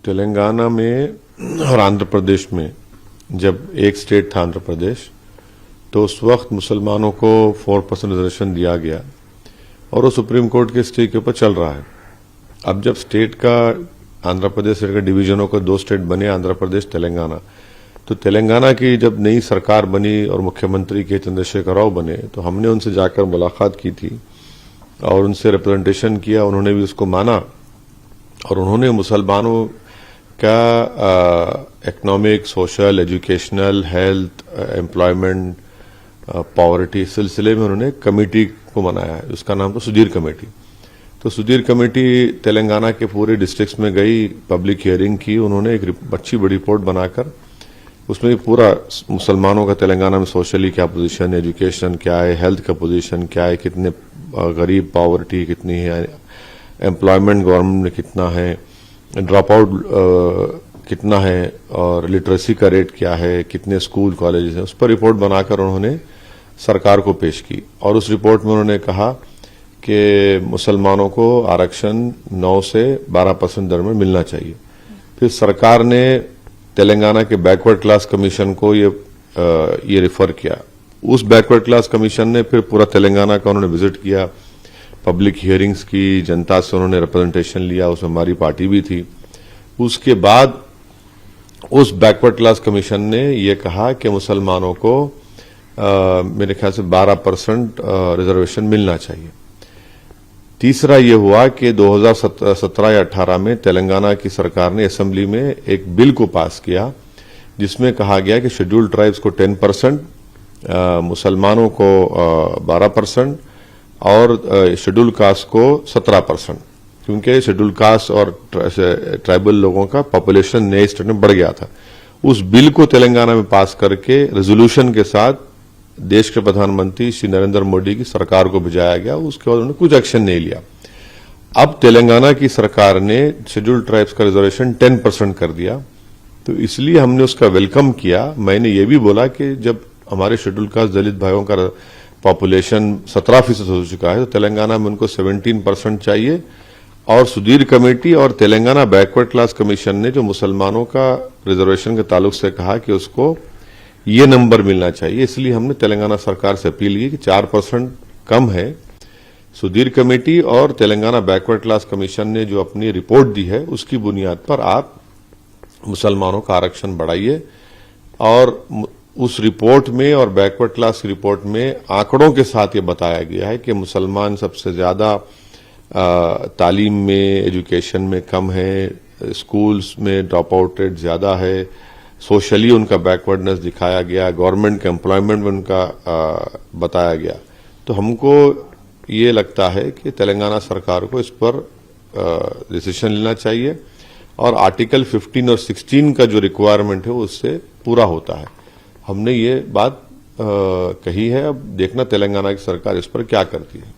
तेलंगाना में और आंध्र प्रदेश में जब एक स्टेट था आंध्र प्रदेश, तो उस वक्त मुसलमानों को 4% रिजर्वेशन दिया गया और वो सुप्रीम कोर्ट के स्टे के ऊपर चल रहा है। अब जब स्टेट का आंध्र प्रदेश स्टेट का डिवीजनों को 2 स्टेट बने, आंध्र प्रदेश तेलंगाना, तो तेलंगाना की जब नई सरकार बनी और मुख्यमंत्री के चंद्रशेखर राव बने, तो हमने उनसे जाकर मुलाकात की थी और उनसे रिप्रेजेंटेशन किया। उन्होंने भी उसको माना और उन्होंने मुसलमानों का economic, social, educational, health, employment, poverty सिलसिले में उन्होंने कमेटी को बनाया है। उसका नाम तो सुधीर कमेटी। तो सुधीर कमेटी तेलंगाना के पूरे डिस्ट्रिक्ट्स में गई, पब्लिक हियरिंग की। उन्होंने एक अच्छी बड़ी रिपोर्ट बनाकर उसमें पूरा मुसलमानों का तेलंगाना में सोशली क्या पोजीशन है, एजुकेशन क्या है, हेल्थ का पोजीशन क्या है, कितने गरीब, पॉवर्टी कितनी है, एम्प्लॉयमेंट गवर्नमेंट में कितना है, ड्रॉप आउट कितना है और लिटरेसी का रेट क्या है, कितने स्कूल कॉलेजेस हैं, उस पर रिपोर्ट बनाकर उन्होंने सरकार को पेश की। और उस रिपोर्ट में उन्होंने कहा कि मुसलमानों को आरक्षण 9 से 12% दर में मिलना चाहिए। फिर सरकार ने तेलंगाना के बैकवर्ड क्लास कमीशन को ये रिफर किया। उस बैकवर्ड क्लास कमीशन ने फिर पूरा तेलंगाना का उन्होंने विजिट किया, पब्लिक हियरिंग्स की, जनता से उन्होंने रिप्रेजेंटेशन लिया, उसमें हमारी पार्टी भी थी। उसके बाद उस बैकवर्ड क्लास कमीशन ने ये कहा कि मुसलमानों को मेरे ख्याल से 12% रिजर्वेशन मिलना चाहिए। तीसरा ये हुआ कि 2017 या 18 में तेलंगाना की सरकार ने असेंबली में एक बिल को पास किया जिसमें कहा गया कि शेड्यूल्ड ट्राइब्स को 10%, मुसलमानों को 12% और शेड्यूल्ड कास्ट को 17%, क्योंकि शेड्यूल्ड कास्ट और ट्राइबल लोगों का पॉपुलेशन नए स्टेट में बढ़ गया था। उस बिल को तेलंगाना में पास करके रेजोल्यूशन के साथ देश के प्रधानमंत्री श्री नरेंद्र मोदी की सरकार को भिजाया गया। उसके बाद उन्होंने कुछ एक्शन नहीं लिया। अब तेलंगाना की सरकार ने शेड्यूल्ड ट्राइब्स का रिजर्वेशन 10% कर दिया, तो इसलिए हमने उसका वेलकम किया। मैंने ये भी बोला कि जब हमारे शेड्यूल्ड कास्ट दलित भाइयों का पॉपुलेशन 17% हो चुका है, तो तेलंगाना में उनको 17% चाहिए। और सुधीर कमेटी और तेलंगाना बैकवर्ड क्लास कमीशन ने जो मुसलमानों का रिजर्वेशन के ताल्लुक से कहा कि उसको ये नंबर मिलना चाहिए, इसलिए हमने तेलंगाना सरकार से अपील की कि 4% कम है। सुधीर कमेटी और तेलंगाना बैकवर्ड क्लास कमीशन ने जो अपनी रिपोर्ट दी है, उसकी बुनियाद पर आप मुसलमानों का आरक्षण बढ़ाइए। और उस रिपोर्ट में और बैकवर्ड क्लास की रिपोर्ट में आंकड़ों के साथ ये बताया गया है कि मुसलमान सबसे ज्यादा तालीम में, एजुकेशन में कम है, स्कूल्स में ड्रॉप आउट रेट ज्यादा है, सोशली उनका बैकवर्डनेस दिखाया गया, गवर्नमेंट के एम्प्लॉयमेंट में उनका बताया गया। तो हमको ये लगता है कि तेलंगाना सरकार को इस पर डिसीजन लेना चाहिए और आर्टिकल 15 और 16 का जो रिक्वायरमेंट है वो उससे पूरा होता है। हमने ये बात कही है। अब देखना तेलंगाना की सरकार इस पर क्या करती है।